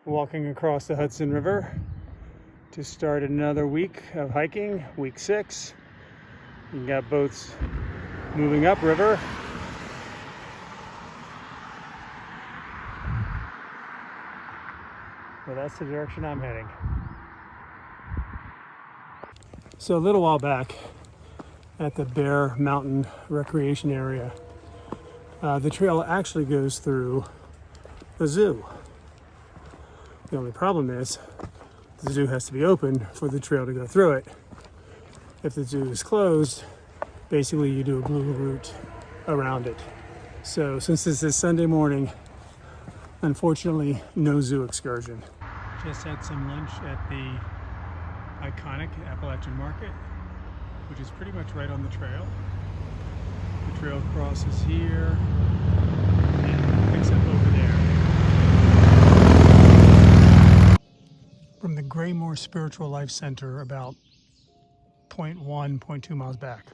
walking across the Hudson River to start another week of hiking, week 6. You got boats moving upriver. Well, that's the direction I'm heading. So a little while back at the Bear Mountain Recreation Area, the trail actually goes through the zoo. The only problem is the zoo has to be open for the trail to go through it. If the zoo is closed, basically you do a blue route around it. So since this is Sunday morning, unfortunately, no zoo excursion. Just had some lunch at the iconic Appalachian Market, which is pretty much right on the trail. The trail crosses here and picks up over there. From the Graymore Spiritual Life Center, about 0.1, 0.2 miles back.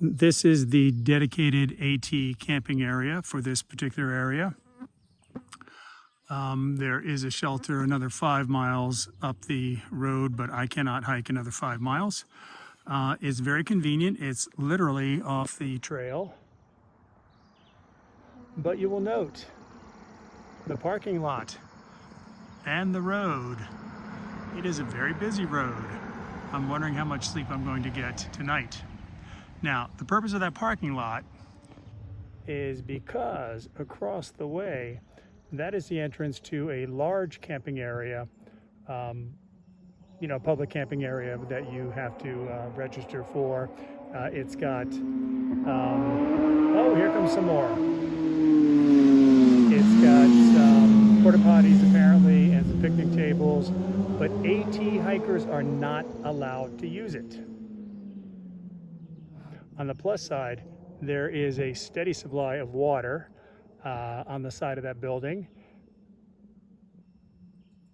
This is the dedicated AT camping area for this particular area. There is a shelter another 5 miles up the road, but I cannot hike another 5 miles. It's very convenient. It's literally off the trail. But you will note the parking lot and the road. It is a very busy road. I'm wondering how much sleep I'm going to get tonight. Now, the purpose of that parking lot is because across the way, that is the entrance to a large camping area, public camping area that you have to register for. It's got, oh, here comes some more. It's got some porta potties apparently and some picnic tables, but AT hikers are not allowed to use it. On the plus side, there is a steady supply of water on the side of that building.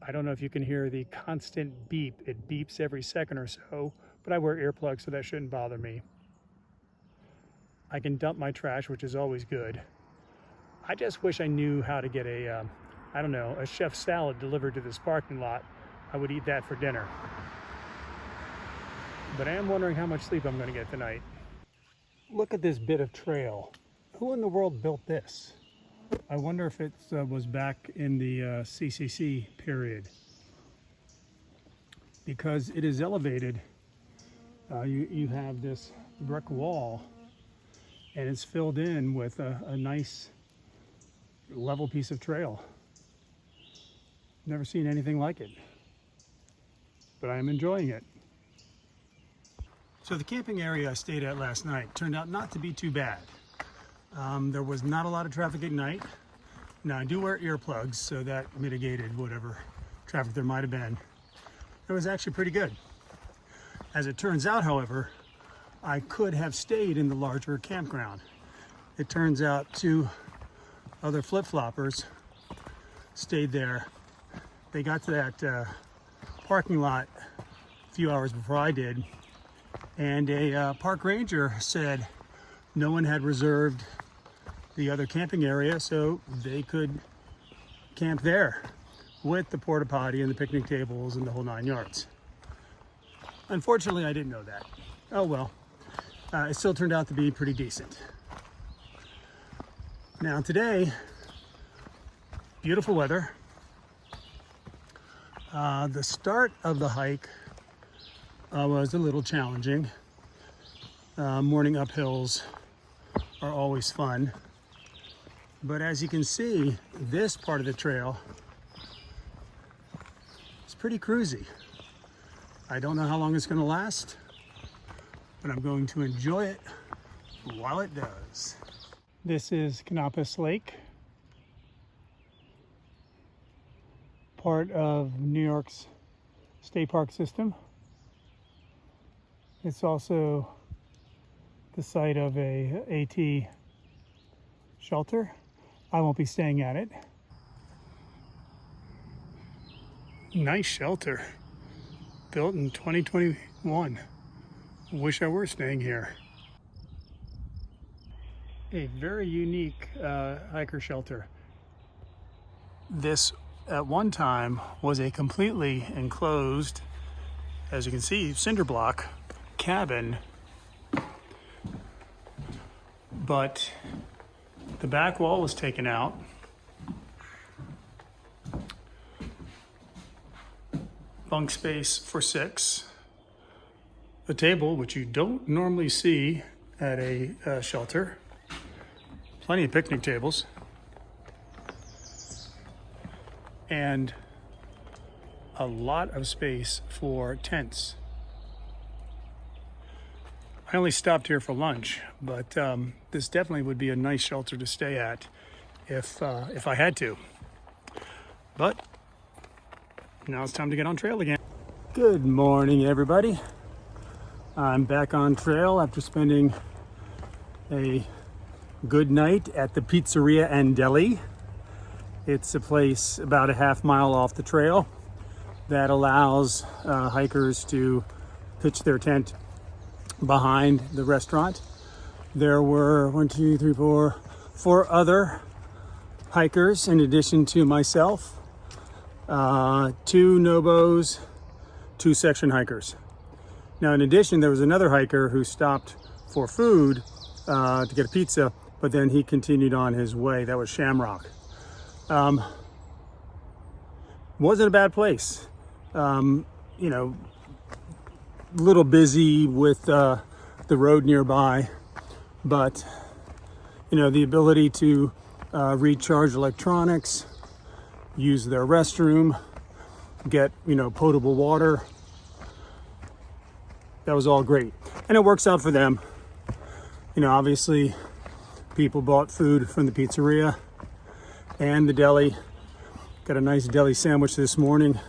I don't know if you can hear the constant beep. It beeps every second or so, but I wear earplugs, so that shouldn't bother me. I can dump my trash, which is always good. I just wish I knew how to get a chef salad delivered to this parking lot. I would eat that for dinner. But I am wondering how much sleep I'm going to get tonight. Look at this bit of trail. Who in the world built this? I wonder if it was back in the CCC period. Because it is elevated, you have this brick wall and it's filled in with a nice level piece of trail. Never seen anything like it, but I am enjoying it. So the camping area I stayed at last night turned out not to be too bad. There was not a lot of traffic at night. Now I do wear earplugs, so that mitigated whatever traffic there might have been. It was actually pretty good. As it turns out, however, I could have stayed in the larger campground. It turns out 2 other flip-floppers stayed there. They got to that parking lot a few hours before I did. And a park ranger said no one had reserved the other camping area, so they could camp there with the porta potty and the picnic tables and the whole 9 yards. Unfortunately, I didn't know that. Oh well, it still turned out to be pretty decent. Now today, beautiful weather. The start of the hike was a little challenging. Morning uphills are always fun. But as you can see, this part of the trail is pretty cruisy. I don't know how long it's going to last, but I'm going to enjoy it while it does. This is Canopus Lake. part of New York's state park system. It's also the site of a AT shelter. I won't be staying at it. Nice shelter, built in 2021. Wish I were staying here. A very unique hiker shelter. This at one time was a completely enclosed, as you can see, cinder block cabin, but the back wall was taken out. Bunk space for 6. A table, which you don't normally see at a shelter. Plenty of picnic tables. And a lot of space for tents. I only stopped here for lunch, but this definitely would be a nice shelter to stay at if I had to. But now it's time to get on trail again. Good morning, everybody. I'm back on trail after spending a good night at the Pizzeria and Deli. It's a place about a half mile off the trail that allows hikers to pitch their tent behind the restaurant. There were 4 other hikers in addition to myself. 2 Nobos, 2 section hikers. Now, in addition, there was another hiker who stopped for food to get a pizza, but then he continued on his way. That was Shamrock. Wasn't a bad place. You know, a little busy with the road nearby, but you know, the ability to recharge electronics, use their restroom, get, you know, potable water. That was all great. And it works out for them. You know, obviously people bought food from the pizzeria and the deli. Got a nice deli sandwich this morning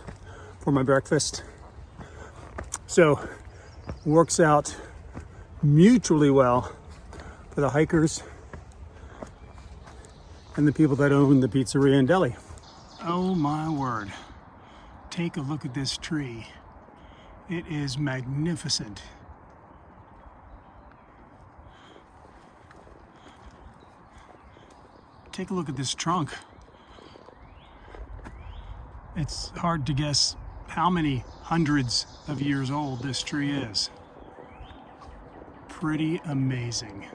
for my breakfast. So works out mutually well for the hikers and the people that own the pizzeria and deli. Oh my word. Take a look at this tree. It is magnificent. Take a look at this trunk. It's hard to guess how many hundreds of years old this tree is. Pretty amazing.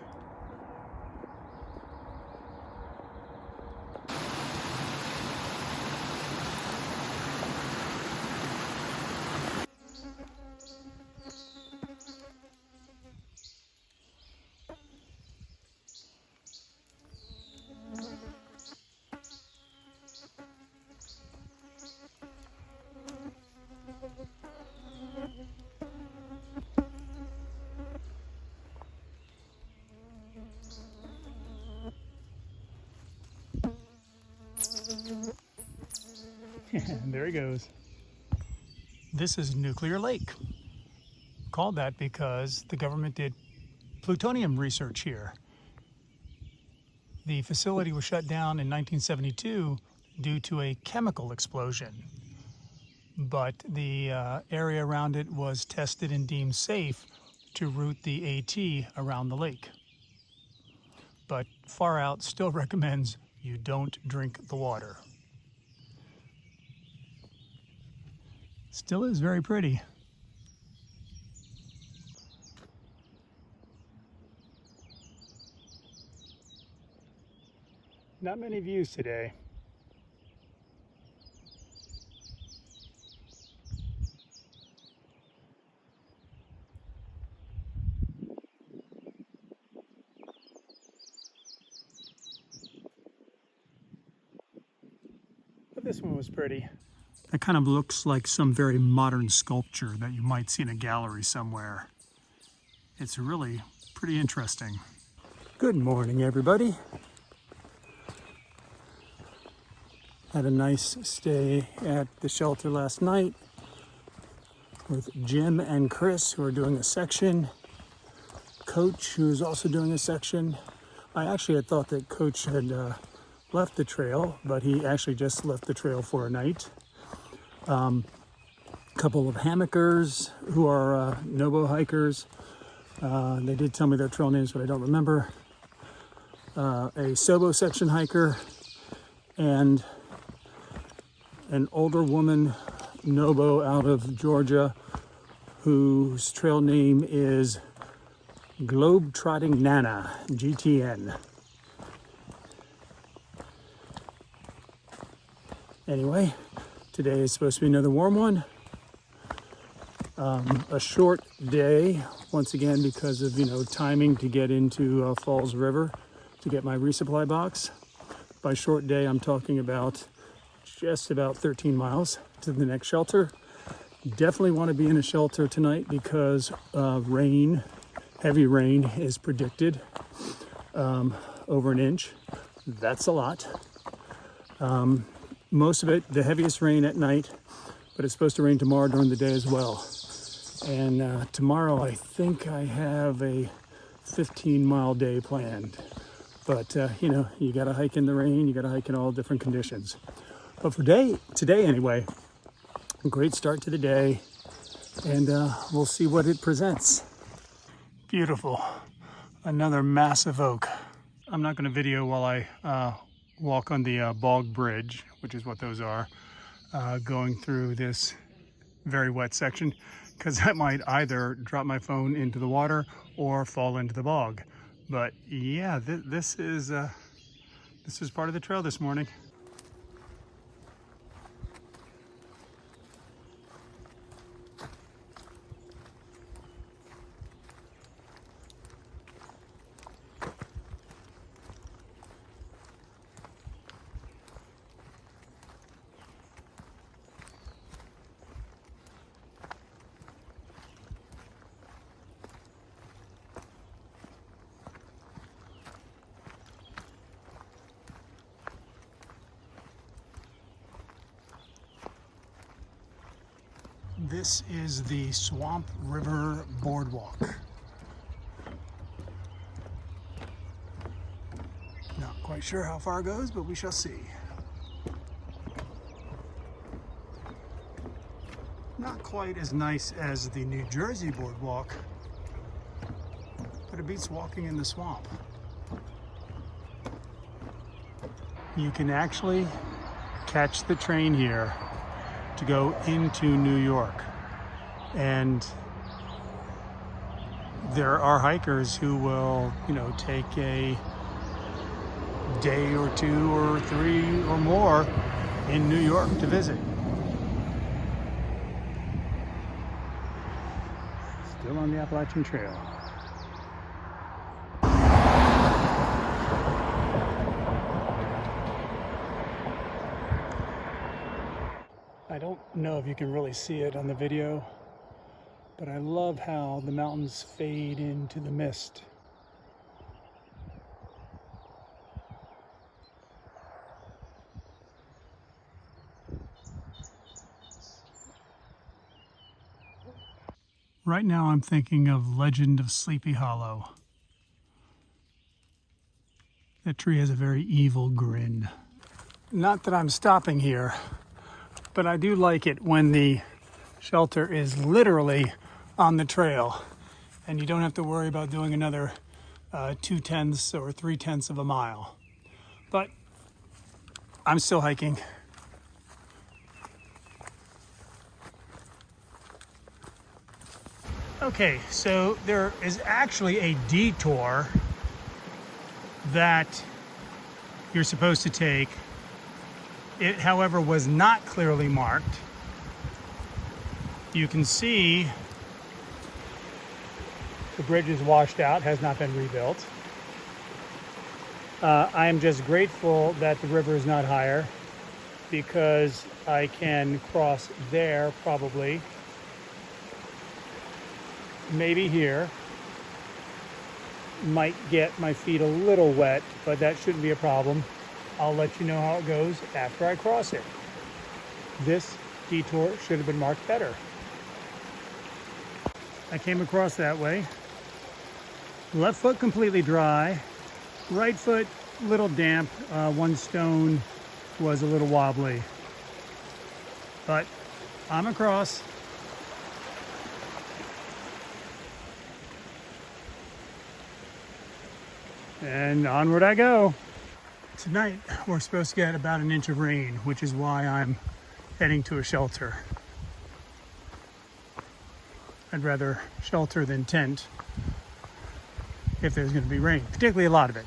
There he goes. This is Nuclear Lake. Called that because the government did plutonium research here. The facility was shut down in 1972 due to a chemical explosion, but the area around it was tested and deemed safe to route the AT around the lake. But Far Out still recommends you don't drink the water. Still is very pretty. Not many views today. But this one was pretty. That kind of looks like some very modern sculpture that you might see in a gallery somewhere. It's really pretty interesting. Good morning, everybody. Had a nice stay at the shelter last night with Jim and Chris, who are doing a section. Coach, who is also doing a section. I actually had thought that Coach had left the trail, but he actually just left the trail for a night. A couple of hammockers who are Nobo hikers. They did tell me their trail names, but I don't remember. A Sobo section hiker and an older woman, Nobo, out of Georgia, whose trail name is Globe-Trotting Nana, GTN. Anyway, today is supposed to be another warm one. A short day, once again, because of, timing to get into Falls River to get my resupply box. By short day, I'm talking about just about 13 miles to the next shelter. Definitely want to be in a shelter tonight because rain, heavy rain is predicted, over an inch. That's a lot. Most of it, the heaviest rain at night, but it's supposed to rain tomorrow during the day as well. And tomorrow I think I have a 15-mile day planned. But, you got to hike in the rain, you got to hike in all different conditions. But for today anyway, a great start to the day, and we'll see what it presents. Beautiful. Another massive oak. I'm not going to video while I walk on the bog bridge, which is what those are, going through this very wet section, because I might either drop my phone into the water or fall into the bog. But yeah, this is part of the trail this morning. This is the Swamp River Boardwalk. Not quite sure how far it goes, but we shall see. Not quite as nice as the New Jersey Boardwalk, but it beats walking in the swamp. You can actually catch the train here to go into New York. And there are hikers who will, take a day or two or three or more in New York to visit. Still on the Appalachian Trail. I don't know if you can really see it on the video, but I love how the mountains fade into the mist. Right now I'm thinking of Legend of Sleepy Hollow. That tree has a very evil grin. Not that I'm stopping here, but I do like it when the shelter is literally on the trail and you don't have to worry about doing another 2/10 or 3/10 of a mile. But I'm still hiking. Okay, so there is actually a detour that you're supposed to take. It, however, was not clearly marked. You can see the bridge is washed out, has not been rebuilt. I am just grateful that the river is not higher, because I can cross there probably, maybe here. Might get my feet a little wet, but that shouldn't be a problem. I'll let you know how it goes after I cross it. This detour should have been marked better. I came across that way. Left foot completely dry, right foot little damp. One stone was a little wobbly, but I'm across. And onward I go. Tonight we're supposed to get about an inch of rain, which is why I'm heading to a shelter. I'd rather shelter than tent if there's going to be rain, particularly a lot of it.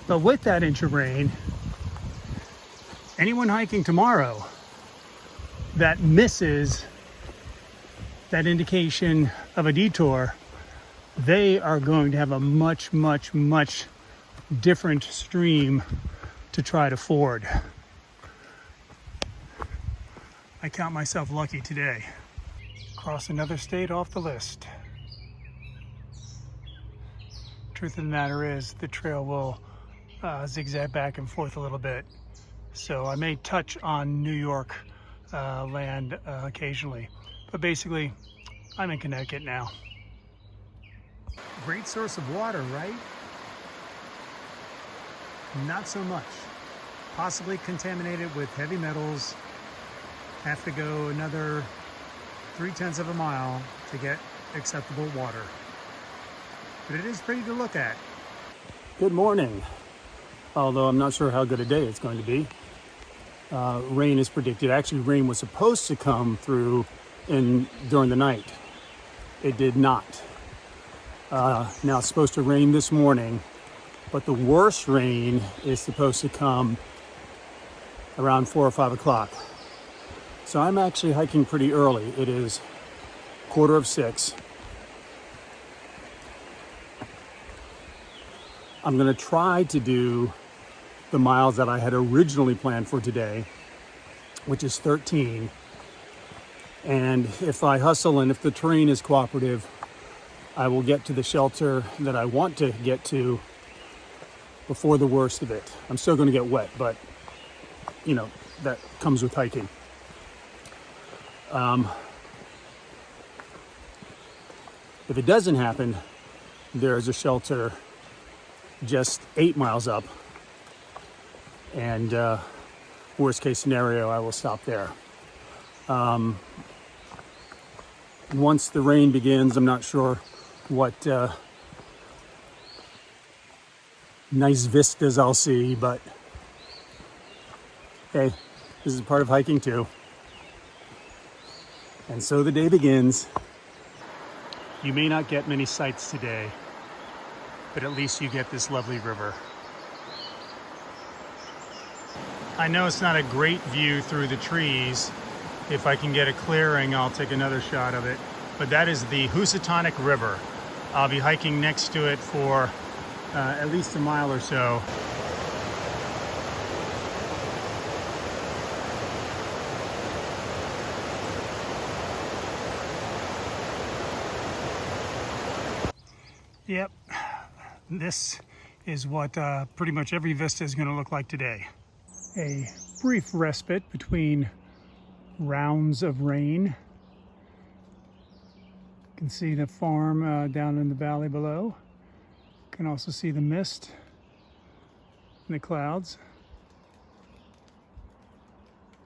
But with that inch of rain, anyone hiking tomorrow that misses that indication of a detour, they are going to have a much, much, much different stream to try to ford. I count myself lucky today. Cross another state off the list. Truth of the matter is, the trail will zigzag back and forth a little bit. So I may touch on New York land occasionally. But basically, I'm in Connecticut now. Great source of water, right? Not so much. Possibly contaminated with heavy metals. Have to go another 3/10 of a mile to get acceptable water. But it is pretty to look at. Good morning. Although I'm not sure how good a day it's going to be. Rain is predicted. Actually, rain was supposed to come through during the night. It did not. Now it's supposed to rain this morning, but the worst rain is supposed to come around 4 or 5 o'clock. So I'm actually hiking pretty early. It is 5:45. I'm going to try to do the miles that I had originally planned for today, which is 13. And if I hustle and if the terrain is cooperative, I will get to the shelter that I want to get to before the worst of it. I'm still going to get wet, but you know, that comes with hiking. If it doesn't happen, there's a shelter just 8 miles up, and worst case scenario, I will stop there. Once the rain begins, I'm not sure what nice vistas I'll see, but hey, this is part of hiking too. And so the day begins. You may not get many sights today, but at least you get this lovely river. I know it's not a great view through the trees. If I can get a clearing, I'll take another shot of it. But that is the Housatonic River. I'll be hiking next to it for at least a mile or so. Yep, this is what pretty much every vista is going to look like today. A brief respite between rounds of rain. You can see the farm down in the valley below. You can also see the mist and the clouds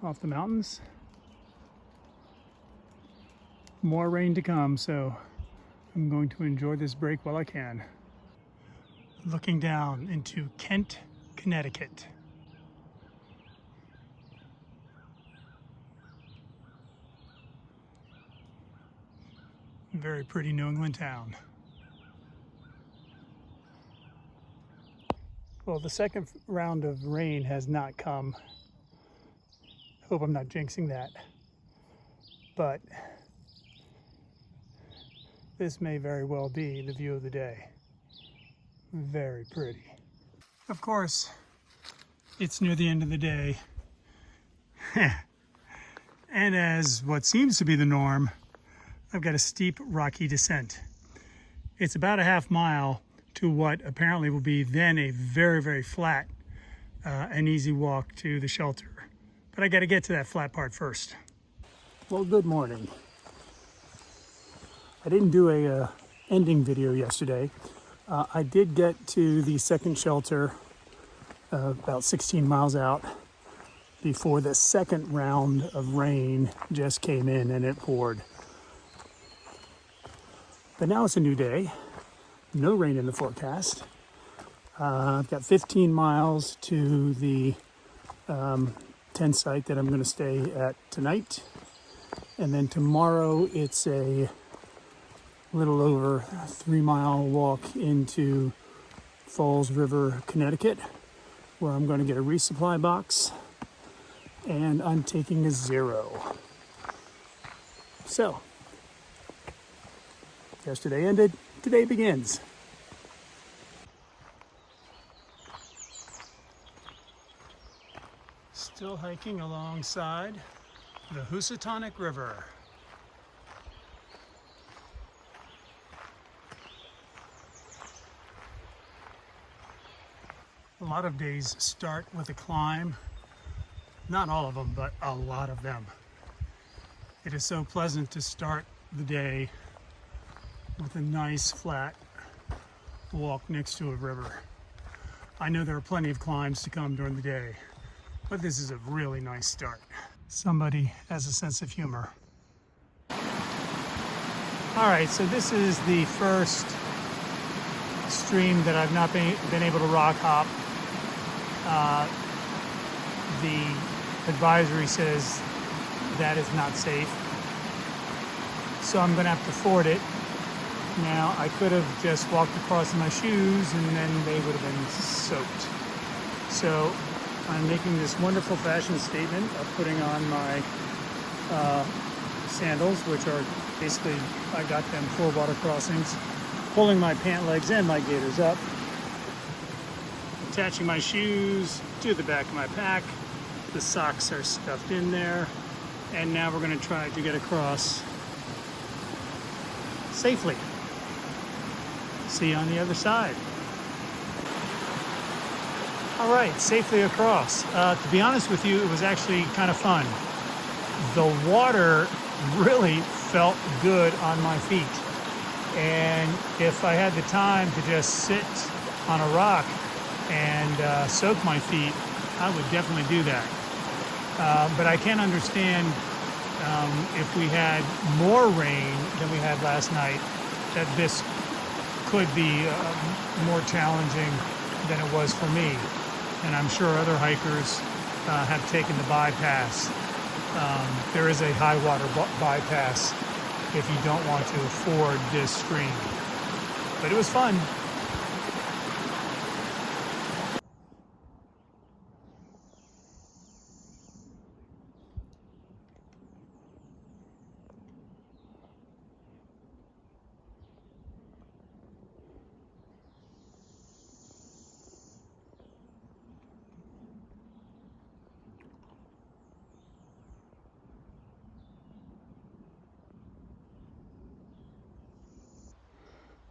off the mountains. More rain to come, so I'm going to enjoy this break while I can. Looking down into Kent, Connecticut. Very pretty New England town. Well, the second round of rain has not come. Hope I'm not jinxing that. But this may very well be the view of the day. Very pretty. Of course, it's near the end of the day. And as what seems to be the norm, I've got a steep rocky descent. It's about a half mile to what apparently will be then a very, very flat and easy walk to the shelter. But I got to get to that flat part first. Well, good morning. I didn't do a ending video yesterday. I did get to the second shelter about 16 miles out before the second round of rain just came in and it poured. But now it's a new day. No rain in the forecast. I've got 15 miles to the tent site that I'm going to stay at tonight. And then tomorrow it's a little over 3-mile walk into Falls River, Connecticut, where I'm going to get a resupply box. And I'm taking a 0. So, yesterday ended, today begins. Still hiking alongside the Housatonic River. A lot of days start with a climb. Not all of them, but a lot of them. It is so pleasant to start the day with a nice flat walk next to a river. I know there are plenty of climbs to come during the day, but this is a really nice start. Somebody has a sense of humor. All right, so this is the first stream that I've not been able to rock hop. The advisory says that is not safe, so I'm going to have to ford it. Now, I could have just walked across in my shoes and then they would have been soaked. So I'm making this wonderful fashion statement of putting on my sandals, which are basically, I got them for water crossings, pulling my pant legs and my gaiters up, attaching my shoes to the back of my pack. The socks are stuffed in there, and now we're going to try to get across safely. See you on the other side. All right, safely across. To be honest with you, it was actually kind of fun. The water really felt good on my feet, and if I had the time to just sit on a rock and soak my feet, I would definitely do that. But I can understand if we had more rain than we had last night, that this could be more challenging than it was for me. And I'm sure other hikers have taken the bypass. There is a high water bypass if you don't want to ford this stream. But it was fun.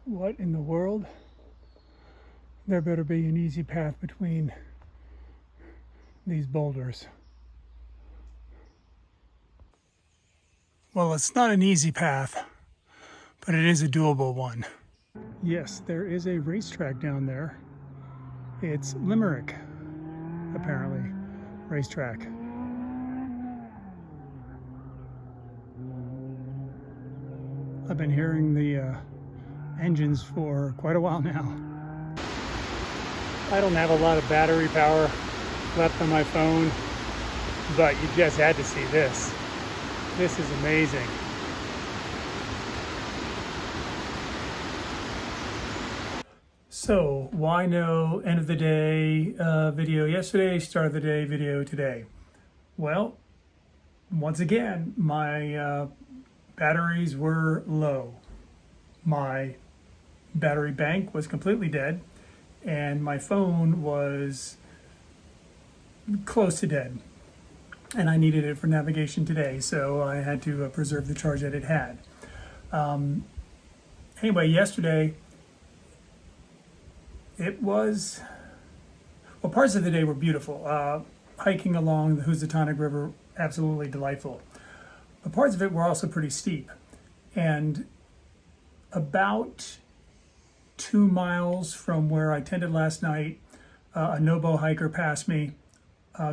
What in the world? There better be an easy path between these boulders. Well, it's not an easy path, but it is a doable one. Yes, there is a racetrack down there. It's Limerick, apparently, racetrack. I've been hearing the engines for quite a while now. I don't have a lot of battery power left on my phone, but you just had to see this. This is amazing. So why no end of the day video yesterday, start of the day video today? Well, once again, my batteries were low. My battery bank was completely dead, and my phone was close to dead, and I needed it for navigation today, so I had to preserve the charge that it had. Anyway, yesterday It was, well, parts of the day were beautiful. Hiking along the Housatonic River, absolutely delightful. But parts of it were also pretty steep. And about 2 miles from where I tended last night, a no-bow hiker passed me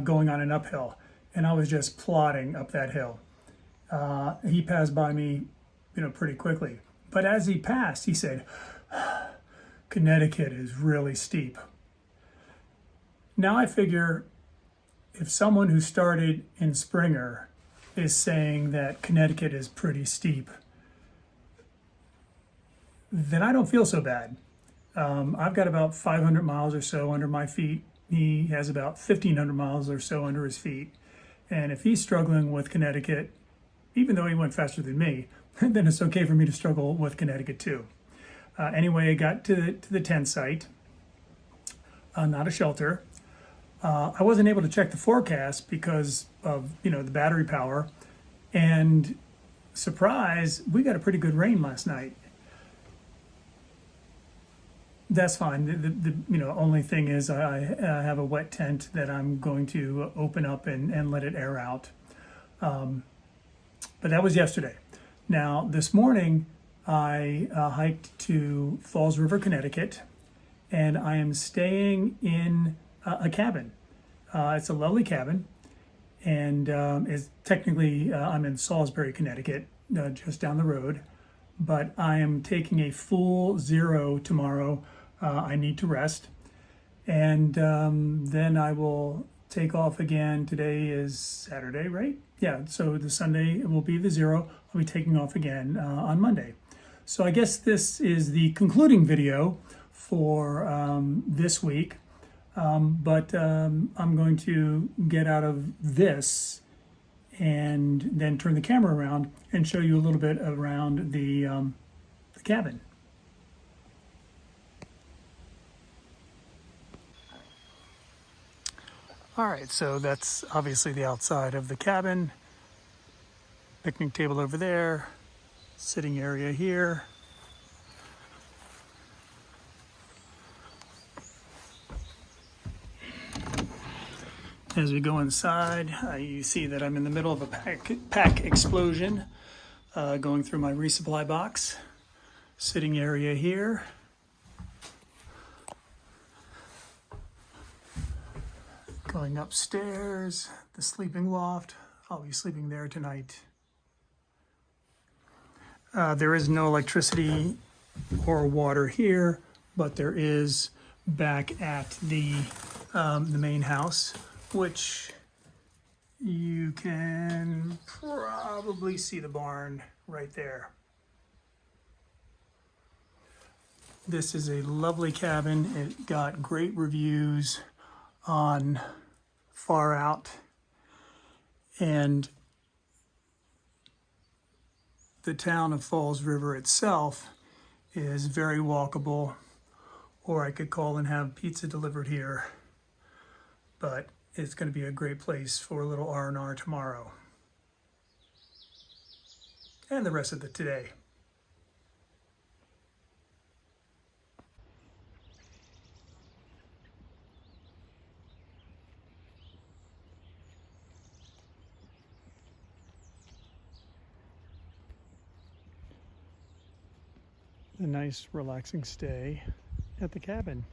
going on an uphill. And I was just plodding up that hill. He passed by me, pretty quickly. But as he passed, he said, Connecticut is really steep. Now I figure if someone who started in Springer is saying that Connecticut is pretty steep, then I don't feel so bad. I've got about 500 miles or so under my feet. He has about 1,500 miles or so under his feet. And if he's struggling with Connecticut, even though he went faster than me, then it's okay for me to struggle with Connecticut too. Anyway, I got to the tent site, not a shelter. I wasn't able to check the forecast because of the battery power, and surprise, we got a pretty good rain last night. That's fine. The only thing is I have a wet tent that I'm going to open up and let it air out. But that was yesterday. Now this morning I hiked to Falls River, Connecticut, and I am staying in a cabin. It's a lovely cabin, and it's technically I'm in Salisbury, Connecticut, just down the road. But I am taking a full 0 tomorrow. I need to rest, and then I will take off again. Today is Saturday, right? Yeah, so the Sunday will be the 0. I'll be taking off again on Monday. So I guess this is the concluding video for this week. But I'm going to get out of this and then turn the camera around and show you a little bit around the cabin. All right, so that's obviously the outside of the cabin. Picnic table over there, sitting area here. As we go inside, you see that I'm in the middle of a pack explosion going through my resupply box. Sitting area here. Going upstairs, the sleeping loft. I'll be sleeping there tonight. There is no electricity or water here, but there is back at the main house, which you can probably see the barn right there. This is a lovely cabin. It got great reviews on Far Out, and the town of Falls River itself is very walkable, or I could call and have pizza delivered here. But it's going to be a great place for a little R&R tomorrow and the rest of the today. A nice relaxing stay at the cabin.